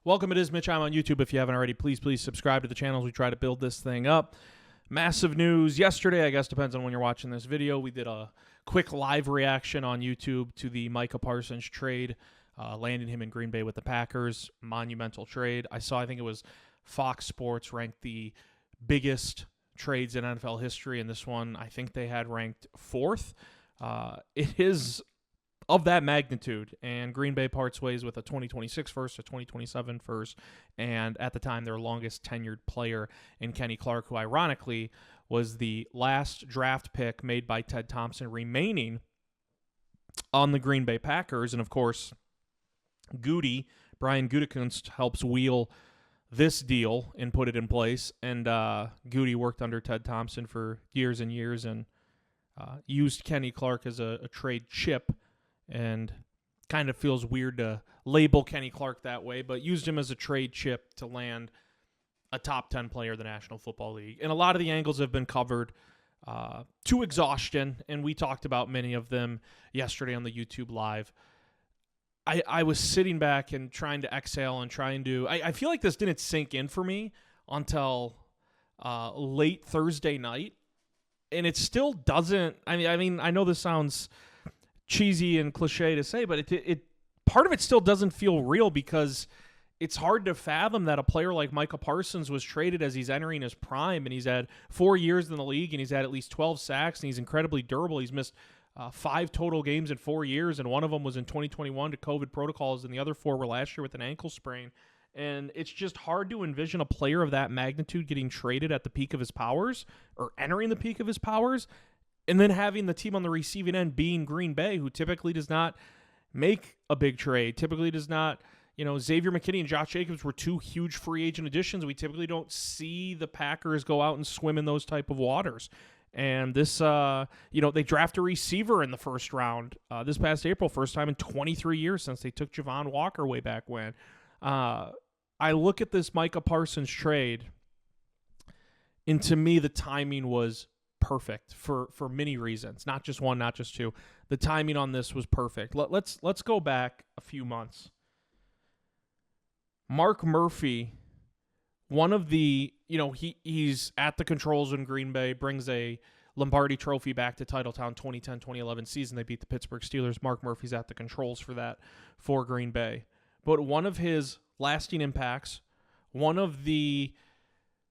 Welcome, it is Mitch. I'm on YouTube. If you haven't already, please subscribe to the channel as we try to build this thing up. Massive news yesterday, I guess depends on when you're watching this video. We did a quick live reaction on YouTube to the Micah Parsons trade, landing him in Green Bay with the Packers. Monumental trade. I think it was Fox Sports ranked the biggest trades in NFL history, and this one I think they had ranked 4th. It is of that magnitude, and Green Bay parts ways with a 2026 first, a 2027 first, and at the time their longest tenured player in Kenny Clark, who ironically was the last draft pick made by Ted Thompson remaining on the Green Bay Packers. And of course, Brian Gutekunst helps wheel this deal and put it in place, and Goody worked under Ted Thompson for years and years and used Kenny Clark as a trade chip. And kind of feels weird to label Kenny Clark that way, but used him as a trade chip to land a top 10 player of the National Football League. And a lot of the angles have been covered to exhaustion, and we talked about many of them yesterday on the YouTube Live. I was sitting back and trying to exhale and I feel like this didn't sink in for me until late Thursday night, and it still doesn't. I mean, I know this sounds cheesy and cliche to say, but it part of it still doesn't feel real, because it's hard to fathom that a player like Micah Parsons was traded as he's entering his prime, and he's had 4 years in the league, and he's had at least 12 sacks, and he's incredibly durable. He's missed 5 total games in 4 years, and one of them was in 2021 to COVID protocols, and the other 4 were last year with an ankle sprain. And it's just hard to envision a player of that magnitude getting traded at the peak of his powers, or entering the peak of his powers, and then having the team on the receiving end being Green Bay, who typically does not make a big trade, typically does not, Xavier McKinney and Josh Jacobs were 2 huge free agent additions. We typically don't see the Packers go out and swim in those type of waters. And this, they draft a receiver in the first round this past April, first time in 23 years since they took Javon Walker way back when. I look at this Micah Parsons trade, and to me the timing was perfect for many reasons, not just one, not just two. The timing on this was perfect. Let's go back a few months. Mark Murphy, one of the, he's at the controls in Green Bay, brings a Lombardi Trophy back to Titletown 2010-2011 season. They beat the Pittsburgh Steelers. Mark Murphy's at the controls for that for Green Bay. But one of his lasting impacts, one of the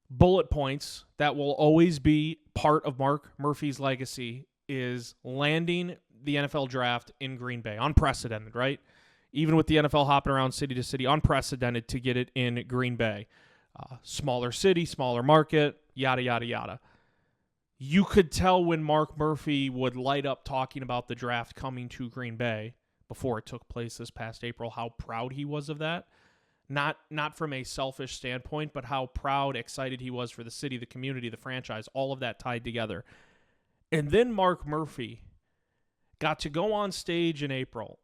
bullet points that will always be part of Mark Murphy's legacy, is landing the NFL draft in Green Bay. Unprecedented, right? Even with the NFL hopping around city to city, unprecedented to get it in Green Bay. Smaller city, smaller market, yada, yada, yada. You could tell when Mark Murphy would light up talking about the draft coming to Green Bay before it took place this past April, how proud he was of that. Not from a selfish standpoint, but how proud, excited he was for the city, the community, the franchise, all of that tied together. And then Mark Murphy got to go on stage in April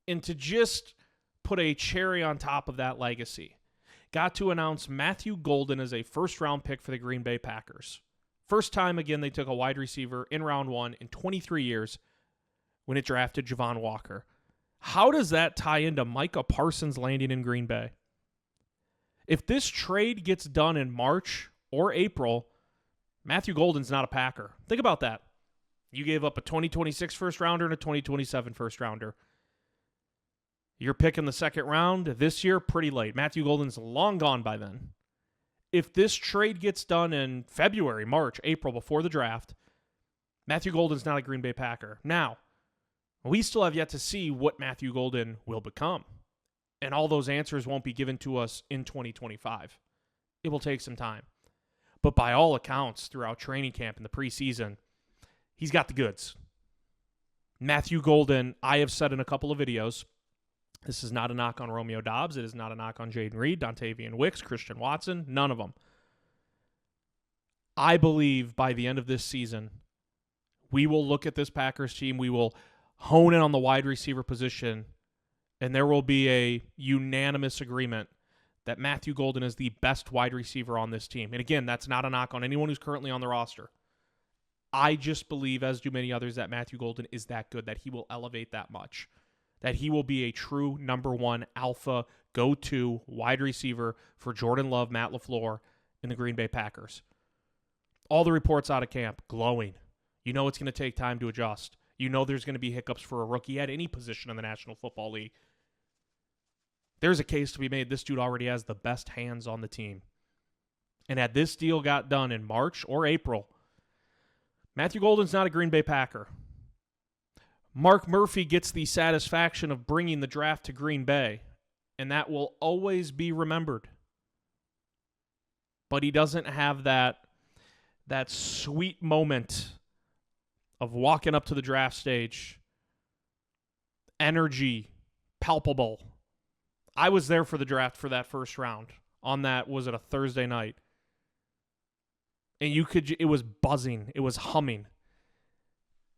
and to just put a cherry on top of that legacy, got to announce Matthew Golden as a first-round pick for the Green Bay Packers. First time, again, they took a wide receiver in round 1 in 23 years when it drafted Javon Walker. How does that tie into Micah Parsons landing in Green Bay? If this trade gets done in March or April, Matthew Golden's not a Packer. Think about that. You gave up a 2026 first rounder and a 2027 first rounder. You're picking the second round this year pretty late. Matthew Golden's long gone by then. If this trade gets done in February, March, April, before the draft, Matthew Golden's not a Green Bay Packer. Now, we still have yet to see what Matthew Golden will become. And all those answers won't be given to us in 2025. It will take some time. But by all accounts, throughout training camp and the preseason, he's got the goods. Matthew Golden, I have said in a couple of videos, this is not a knock on Romeo Doubs. It is not a knock on Jaden Reed, Dontavian Wicks, Christian Watson, none of them. I believe by the end of this season, we will look at this Packers team, we will hone in on the wide receiver position, and there will be a unanimous agreement that Matthew Golden is the best wide receiver on this team. And again, that's not a knock on anyone who's currently on the roster. I just believe, as do many others, that Matthew Golden is that good, that he will elevate that much, that he will be a true number 1 alpha go-to wide receiver for Jordan Love, Matt LaFleur, and the Green Bay Packers. All the reports out of camp, glowing. You know it's going to take time to adjust. You know there's going to be hiccups for a rookie at any position in the National Football League. There's a case to be made. This dude already has the best hands on the team. And had this deal got done in March or April, Matthew Golden's not a Green Bay Packer. Mark Murphy gets the satisfaction of bringing the draft to Green Bay, and that will always be remembered. But he doesn't have that sweet moment of walking up to the draft stage. Energy, palpable. I was there for the draft for that first round. On that, was it a Thursday night? And it was buzzing. It was humming.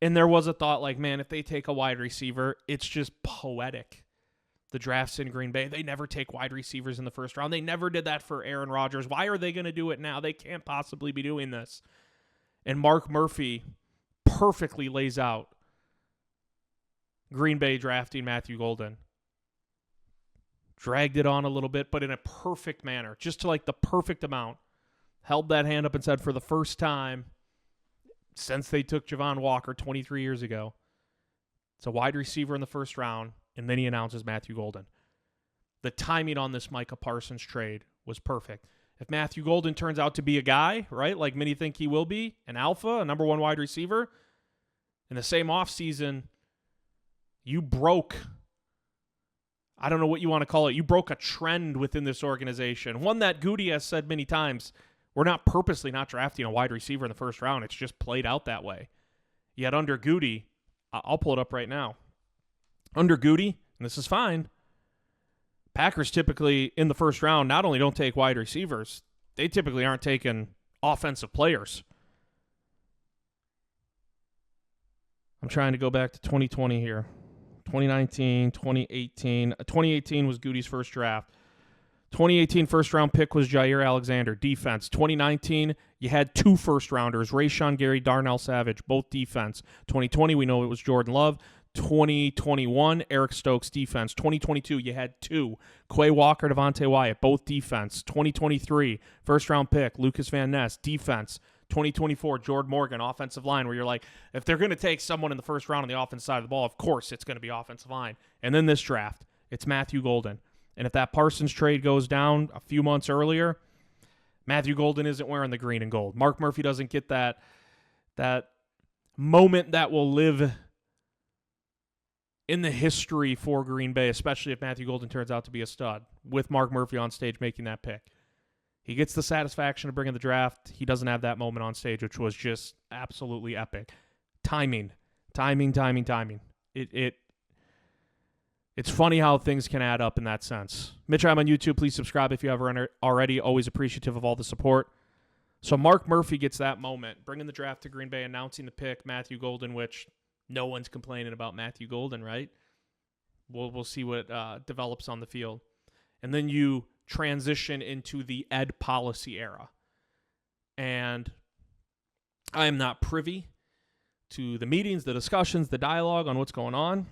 And there was a thought like, man, if they take a wide receiver, it's just poetic. The draft's in Green Bay. They never take wide receivers in the first round. They never did that for Aaron Rodgers. Why are they going to do it now? They can't possibly be doing this. And Mark Murphy perfectly lays out Green Bay drafting Matthew Golden. Dragged it on a little bit, but in a perfect manner, just to like the perfect amount. Held that hand up and said, for the first time since they took Javon Walker 23 years ago, it's a wide receiver in the first round, and then he announces Matthew Golden. The timing on this Micah Parsons trade was perfect. If Matthew Golden turns out to be a guy, right, like many think he will be, an alpha, a number one wide receiver, in the same offseason, you broke, I don't know what you want to call it, you broke a trend within this organization. One that Goody has said many times, we're not purposely not drafting a wide receiver in the first round. It's just played out that way. Yet under Goody, I'll pull it up right now. Under Goody, and this is fine, Packers typically in the first round not only don't take wide receivers, they typically aren't taking offensive players. I'm trying to go back to 2020 here. 2019, 2018. 2018 was Goody's first draft. 2018 first-round pick was Jair Alexander, defense. 2019, you had two first-rounders, Rashawn Gary, Darnell Savage, both defense. 2020, we know it was Jordan Love. 2021, Eric Stokes, defense. 2022, you had two, Quay Walker, Devontae Wyatt, both defense. 2023, first-round pick, Lucas Van Ness, defense. 2024, Jordan Morgan, offensive line, where you're like, if they're going to take someone in the first round on the offensive side of the ball, of course it's going to be offensive line. And then this draft, it's Matthew Golden. And if that Parsons trade goes down a few months earlier, Matthew Golden isn't wearing the green and gold. Mark Murphy doesn't get that moment that will live in the history for Green Bay, especially if Matthew Golden turns out to be a stud, with Mark Murphy on stage making that pick. He gets the satisfaction of bringing the draft. He doesn't have that moment on stage, which was just absolutely epic. Timing. It's funny how things can add up in that sense. Mitch, I'm on YouTube. Please subscribe if you haven't already. Always appreciative of all the support. So Mark Murphy gets that moment, bringing the draft to Green Bay, announcing the pick, Matthew Golden, which no one's complaining about Matthew Golden, right? We'll see what develops on the field. And then you transition into the Ed policy era. And I am not privy to the meetings, the discussions, the dialogue on what's going on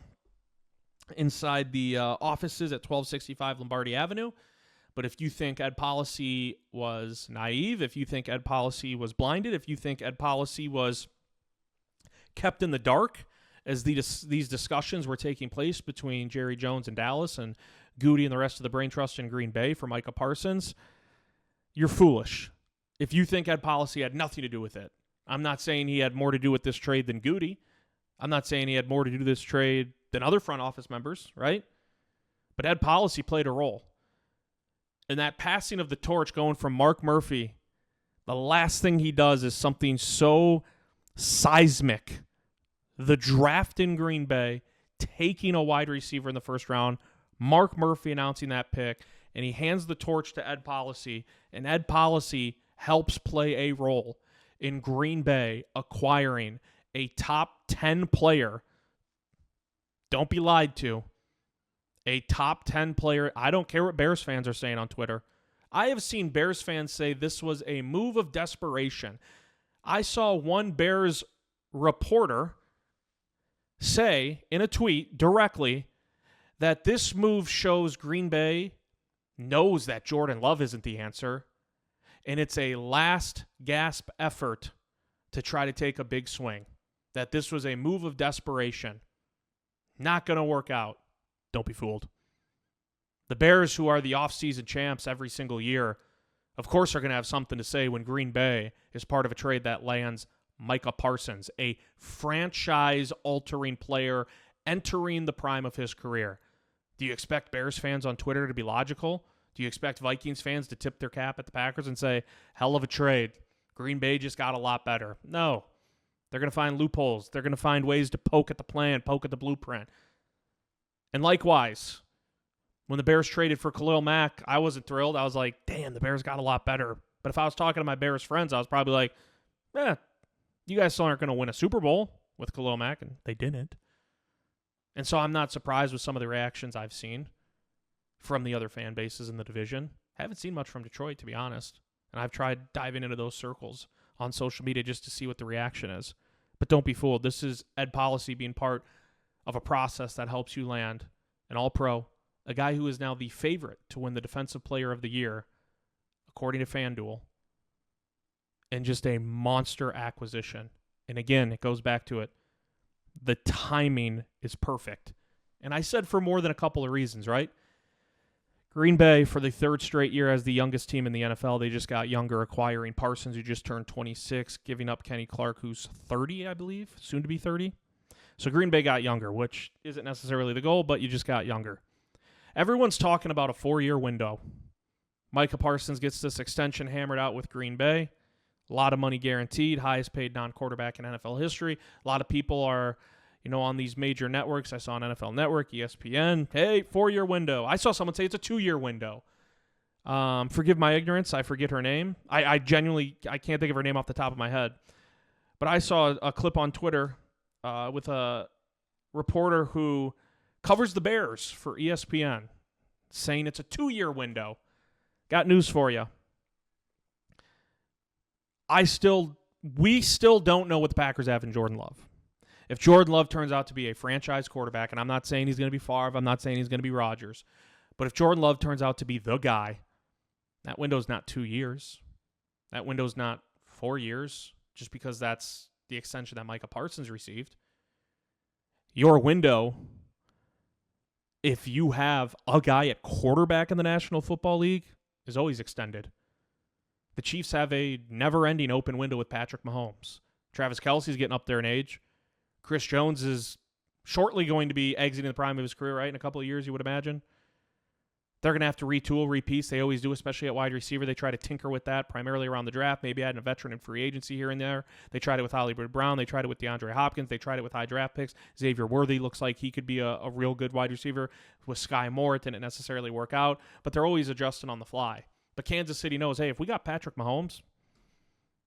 inside the offices at 1265 Lombardi Avenue. But if you think Ed policy was naive, if you think Ed policy was blinded, if you think Ed policy was kept in the dark as these discussions were taking place between Jerry Jones in Dallas and Goody and the rest of the brain trust in Green Bay for Micah Parsons, you're foolish. If you think Ed policy had nothing to do with it, I'm not saying he had more to do with this trade than Goody. I'm not saying he had more to do with this trade than other front office members, right? But Ed policy played a role. And that passing of the torch going from Mark Murphy, the last thing he does is something so seismic. The draft in Green Bay, taking a wide receiver in the first round, Mark Murphy announcing that pick, and he hands the torch to Ed policy, and Ed policy helps play a role in Green Bay acquiring a top 10 player. Don't be lied to. A top 10 player. I don't care what Bears fans are saying on Twitter. I have seen Bears fans say this was a move of desperation. I saw one Bears reporter say in a tweet directly that this move shows Green Bay knows that Jordan Love isn't the answer, and it's a last gasp effort to try to take a big swing, that this was a move of desperation. Not going to work out. Don't be fooled. The Bears, who are the offseason champs every single year, of course are going to have something to say when Green Bay is part of a trade that lands Micah Parsons, a franchise-altering player entering the prime of his career. Do you expect Bears fans on Twitter to be logical? Do you expect Vikings fans to tip their cap at the Packers and say, hell of a trade, Green Bay just got a lot better? No. They're going to find loopholes. They're going to find ways to poke at the plan, poke at the blueprint. And likewise, when the Bears traded for Khalil Mack, I wasn't thrilled. I was like, damn, the Bears got a lot better. But if I was talking to my Bears friends, I was probably like, you guys still aren't going to win a Super Bowl with Khalil Mack, and they didn't. And so I'm not surprised with some of the reactions I've seen from the other fan bases in the division. Haven't seen much from Detroit, to be honest. And I've tried diving into those circles on social media just to see what the reaction is. But don't be fooled. This is Ed Policy being part of a process that helps you land an All-Pro, a guy who is now the favorite to win the Defensive Player of the Year, according to FanDuel, and just a monster acquisition. And again, it goes back to it. The timing is perfect. And I said for more than a couple of reasons, right? Green Bay, for the third straight year as the youngest team in the NFL, they just got younger, acquiring Parsons, who just turned 26, giving up Kenny Clark, who's 30, I believe, soon to be 30. So Green Bay got younger, which isn't necessarily the goal, but you just got younger. Everyone's talking about a 4-year window. Micah Parsons gets this extension hammered out with Green Bay. A lot of money guaranteed, highest paid non-quarterback in NFL history. A lot of people are, on these major networks. I saw on NFL Network, ESPN, hey, 4-year window. I saw someone say it's a 2-year window. Forgive my ignorance. I forget her name. I genuinely, I can't think of her name off the top of my head. But I saw a clip on Twitter with a reporter who covers the Bears for ESPN saying it's a 2-year window. Got news for you. We still don't know what the Packers have in Jordan Love. If Jordan Love turns out to be a franchise quarterback, and I'm not saying he's going to be Favre, I'm not saying he's going to be Rodgers, but if Jordan Love turns out to be the guy, that window's not 2 years. That window's not 4 years, just because that's the extension that Micah Parsons received. Your window, if you have a guy at quarterback in the National Football League, is always extended. The Chiefs have a never-ending open window with Patrick Mahomes. Travis Kelce's getting up there in age. Chris Jones is shortly going to be exiting the prime of his career, right? In a couple of years, you would imagine. They're going to have to retool, repiece. They always do, especially at wide receiver. They try to tinker with that, primarily around the draft, maybe adding a veteran in free agency here and there. They tried it with Hollywood Brown. They tried it with DeAndre Hopkins. They tried it with high draft picks. Xavier Worthy looks like he could be a real good wide receiver. With Sky Moore, it didn't necessarily work out, but they're always adjusting on the fly. But Kansas City knows, hey, if we got Patrick Mahomes,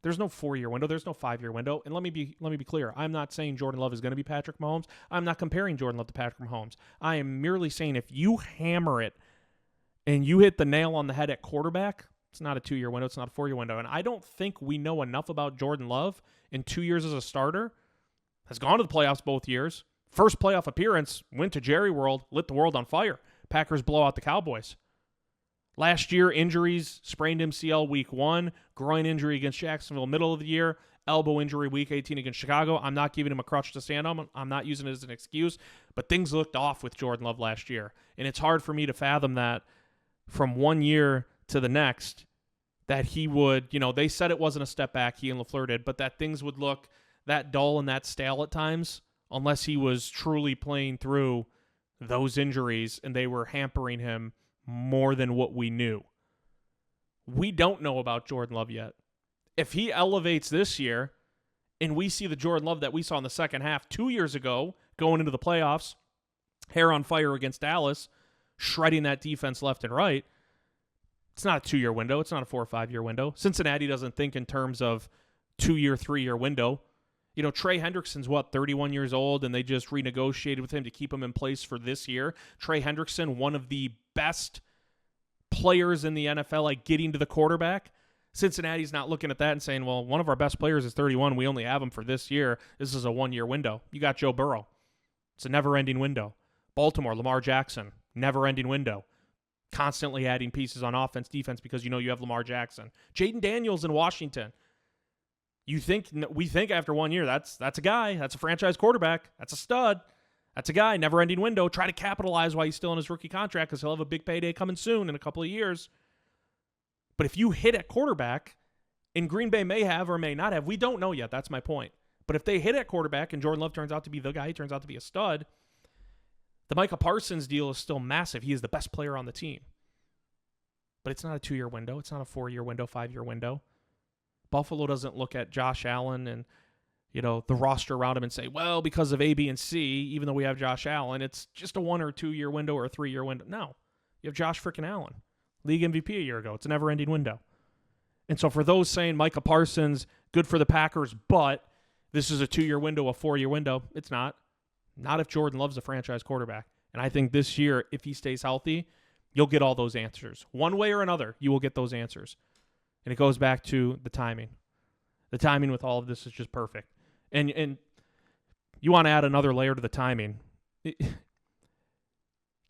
there's no 4-year window. There's no 5-year window. And let me be clear. I'm not saying Jordan Love is going to be Patrick Mahomes. I'm not comparing Jordan Love to Patrick Mahomes. I am merely saying if you hammer it and you hit the nail on the head at quarterback, it's not a 2-year window. It's not a 4-year window. And I don't think we know enough about Jordan Love in 2 years as a starter. Has gone to the playoffs both years. First playoff appearance, went to Jerry World, lit the world on fire. Packers blow out the Cowboys. Last year, injuries, sprained MCL week 1, groin injury against Jacksonville middle of the year, elbow injury week 18 against Chicago. I'm not giving him a crutch to stand on. I'm not using it as an excuse, but things looked off with Jordan Love last year. And it's hard for me to fathom that from 1 year to the next that he would, they said it wasn't a step back, he and LaFleur did, but that things would look that dull and that stale at times unless he was truly playing through those injuries and they were hampering him more than what we knew. We don't know about Jordan Love yet. If he elevates this year and we see the Jordan Love that we saw in the second half 2 years ago going into the playoffs, hair on fire against Dallas, shredding that defense left and right, it's not a 2-year window. It's not a 4 or 5-year window. Cincinnati doesn't think in terms of 2-year, 3-year window. Trey Hendrickson's 31 years old, and they just renegotiated with him to keep him in place for this year. Trey Hendrickson, one of the best players in the NFL at getting to the quarterback. Cincinnati's not looking at that and saying, well, one of our best players is 31. We only have him for this year. This is a 1-year window. You got Joe Burrow. It's a never-ending window. Baltimore, Lamar Jackson, never-ending window. constantly adding pieces on offense, defense, because you know you have Lamar Jackson. Jaden Daniels in Washington. We think after 1 year, that's a guy. That's a franchise quarterback. That's a stud. That's a guy, never-ending window. Try to capitalize while he's still in his rookie contract because he'll have a big payday coming soon in a couple of years. But if you hit at quarterback, and Green Bay may have or may not have, we don't know yet. That's my point. But if they hit at quarterback and Jordan Love turns out to be the guy, he turns out to be a stud, the Micah Parsons deal is still massive. He is the best player on the team. But it's not a 2-year window. It's not a 4-year window, 5-year window. Buffalo doesn't look at Josh Allen and, the roster around him and say, well, because of A, B, and C, even though we have Josh Allen, it's just a 1 or 2 year window or a 3-year window. No. You have Josh freaking Allen, league MVP a year ago. It's a never-ending window. And so for those saying Micah Parsons, good for the Packers, but this is a 2-year window, a 4-year window, it's not. Not if Jordan Love's a franchise quarterback. And I think this year, if he stays healthy, you'll get all those answers. One way or another, you will get those answers. And it goes back to the timing. The timing with all of this is just perfect. And you want to add another layer to the timing.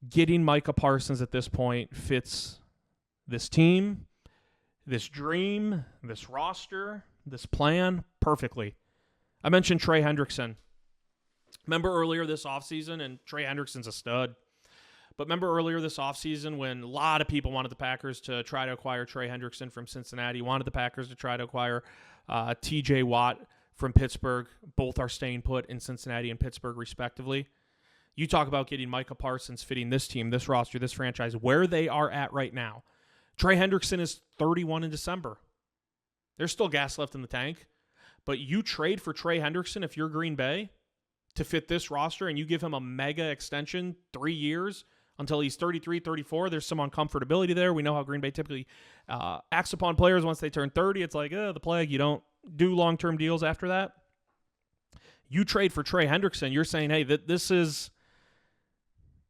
Getting Micah Parsons at this point fits this team, this dream, this roster, this plan perfectly. I mentioned Trey Hendrickson. Remember earlier this offseason, and Trey Hendrickson's a stud. But remember earlier this offseason when a lot of people wanted the Packers to try to acquire Trey Hendrickson from Cincinnati, wanted the Packers to try to acquire T.J. Watt from Pittsburgh. Both are staying put in Cincinnati and Pittsburgh, respectively. You talk about getting Micah Parsons fitting this team, this roster, this franchise, where they are at right now. Trey Hendrickson is 31 in December. There's still gas left in the tank. But you trade for Trey Hendrickson if you're Green Bay to fit this roster, and you give him a mega extension, 3 years, until he's 33, 34. There's some uncomfortability there. We know how Green Bay typically acts upon players once they turn 30. It's like, the plague. You don't do long-term deals after that. You trade for Trey Hendrickson. You're saying, hey, this is,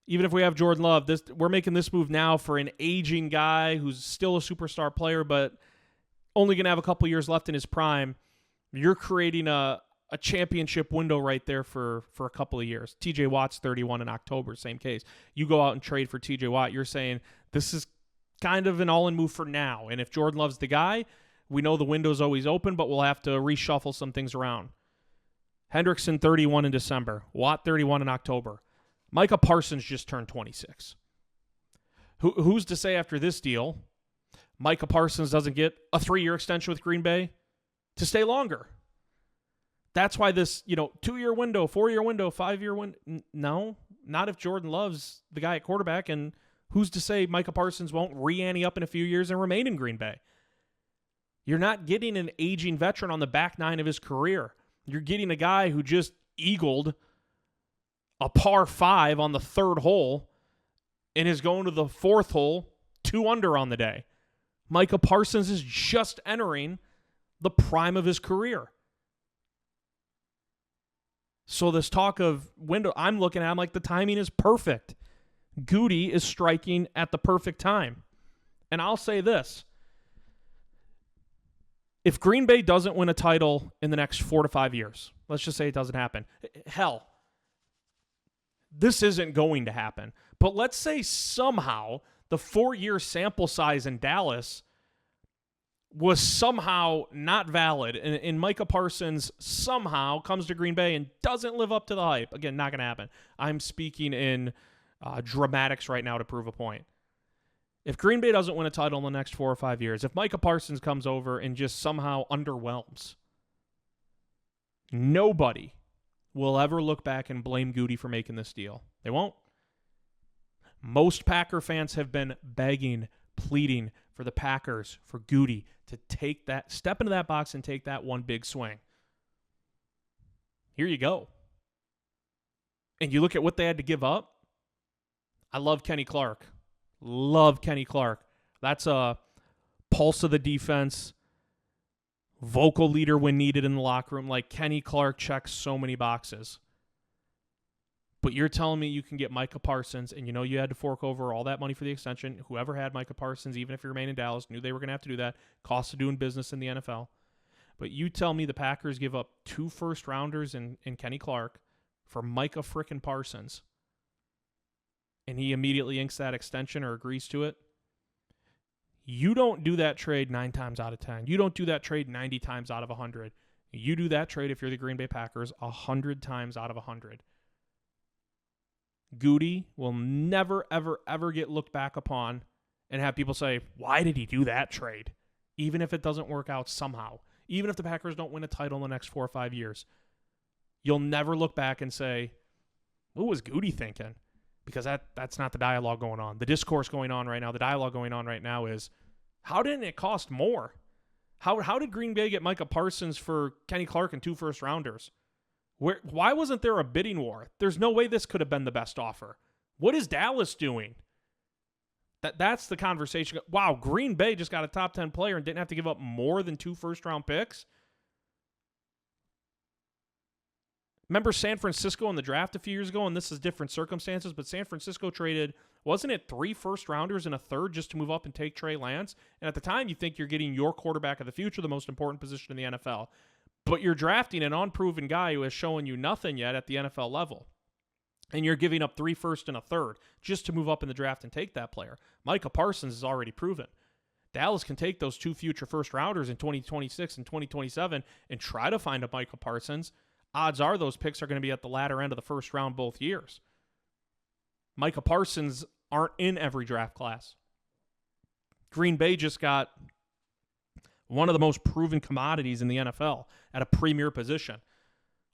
even if we have Jordan Love, we're making this move now for an aging guy who's still a superstar player, but only going to have a couple years left in his prime. You're creating a championship window right there for a couple of years. T.J. Watt's 31 in October, same case. You go out and trade for T.J. Watt, you're saying this is kind of an all-in move for now. And if Jordan Love's the guy, we know the window's always open, but we'll have to reshuffle some things around. Hendrickson, 31 in December. Watt, 31 in October. Micah Parsons just turned 26. Who's to say after this deal, Micah Parsons doesn't get a 3-year extension with Green Bay to stay longer? That's why this, 2-year window, 4-year window, 5-year window. No, not if Jordan Love's the guy at quarterback. And who's to say Micah Parsons won't re-ante up in a few years and remain in Green Bay? You're not getting an aging veteran on the back nine of his career. You're getting a guy who just eagled a par 5 on the 3rd hole and is going to the 4th hole 2 under on the day. Micah Parsons is just entering the prime of his career. So this talk of window, I'm looking at, I'm like, the timing is perfect. Goody is striking at the perfect time. And I'll say this. If Green Bay doesn't win a title in the next 4 to 5 years, let's just say it doesn't happen. Hell, this isn't going to happen. But let's say somehow the 4-year sample size in Dallas was somehow not valid, and Micah Parsons somehow comes to Green Bay and doesn't live up to the hype. Again, not going to happen. I'm speaking in dramatics right now to prove a point. If Green Bay doesn't win a title in the next 4 or 5 years, if Micah Parsons comes over and just somehow underwhelms, nobody will ever look back and blame Goody for making this deal. They won't. Most Packer fans have been begging, pleading for the Packers, for Goody to take that, step into that box and take that one big swing. Here you go. And you look at what they had to give up. I love Kenny Clark. Love Kenny Clark. That's a pulse of the defense, vocal leader when needed in the locker room. Like, Kenny Clark checks so many boxes. But you're telling me you can get Micah Parsons, and you had to fork over all that money for the extension. Whoever had Micah Parsons, even if you remain in Dallas, knew they were going to have to do that. Cost of doing business in the NFL. But you tell me the Packers give up 2 first-rounders in Kenny Clark for Micah frickin' Parsons, and he immediately inks that extension or agrees to it. You don't do that trade 9 times out of 10. You don't do that trade 90 times out of 100. You do that trade if you're the Green Bay Packers 100 times out of 100. Goody will never, ever, ever get looked back upon and have people say, why did he do that trade? Even if it doesn't work out somehow. Even if the Packers don't win a title in the next 4 or 5 years. You'll never look back and say, what was Goody thinking? Because that's not the dialogue going on. The discourse going on right now, the dialogue going on right now is, how didn't it cost more? How did Green Bay get Micah Parsons for Kenny Clark and 2 first-rounders? Why wasn't there a bidding war? There's no way this could have been the best offer. What is Dallas doing? That's the conversation. Wow, Green Bay just got a top 10 player and didn't have to give up more than 2 first-round picks? Remember San Francisco in the draft a few years ago, and this is different circumstances, but San Francisco traded, wasn't it 3 first-rounders and a third just to move up and take Trey Lance? And at the time, you think you're getting your quarterback of the future, the most important position in the NFL. But you're drafting an unproven guy who has shown you nothing yet at the NFL level. And you're giving up 3 first and a third just to move up in the draft and take that player. Micah Parsons is already proven. Dallas can take those 2 future first-rounders in 2026 and 2027 and try to find a Micah Parsons. Odds are those picks are going to be at the latter end of the first round both years. Micah Parsons aren't in every draft class. Green Bay just got one of the most proven commodities in the NFL at a premier position.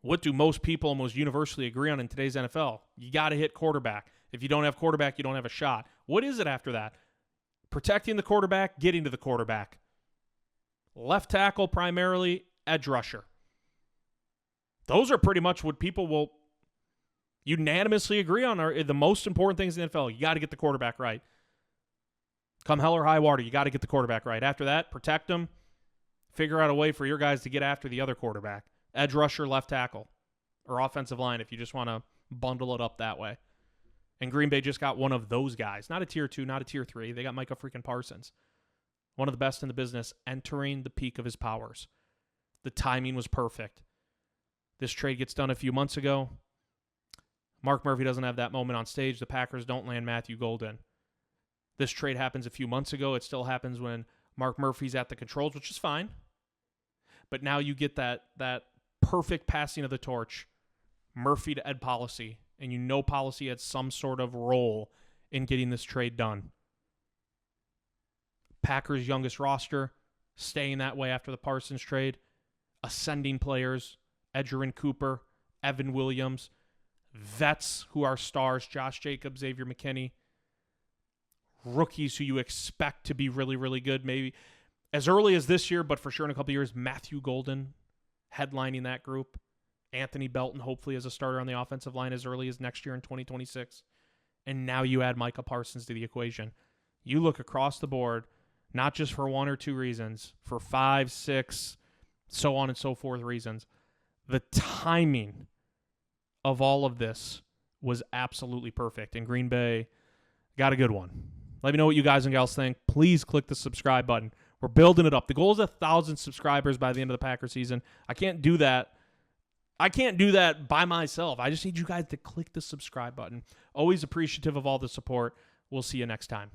What do most people most universally agree on in today's NFL? You got to hit quarterback. If you don't have quarterback, you don't have a shot. What is it after that? Protecting the quarterback, getting to the quarterback. Left tackle primarily, edge rusher. Those are pretty much what people will unanimously agree on are the most important things in the NFL. You got to get the quarterback right. Come hell or high water, you got to get the quarterback right. After that, protect them. Figure out a way for your guys to get after the other quarterback. Edge rusher, left tackle, or offensive line if you just want to bundle it up that way. And Green Bay just got one of those guys. Not a tier 2, not a tier 3. They got Micah freaking Parsons. One of the best in the business, entering the peak of his powers. The timing was perfect. This trade gets done a few months ago. Mark Murphy doesn't have that moment on stage. The Packers don't land Matthew Golden. This trade happens a few months ago. It still happens when Mark Murphy's at the controls, which is fine. But now you get that perfect passing of the torch, Murphy to Ed Policy, and you know Policy had some sort of role in getting this trade done. Packers' youngest roster, staying that way after the Parsons trade, ascending players, Edgerrin Cooper, Evan Williams, vets who are stars, Josh Jacobs, Xavier McKinney, rookies who you expect to be really, really good, maybe as early as this year, but for sure in a couple of years, Matthew Golden headlining that group, Anthony Belton hopefully as a starter on the offensive line as early as next year in 2026, and now you add Micah Parsons to the equation. You look across the board, not just for 1 or 2 reasons, for 5, 6, so on and so forth reasons. The timing of all of this was absolutely perfect, and Green Bay got a good one. Let me know what you guys and gals think. Please click the subscribe button. We're building it up. The goal is 1,000 subscribers by the end of the Packer season. I can't do that. By myself. I just need you guys to click the subscribe button. Always appreciative of all the support. We'll see you next time.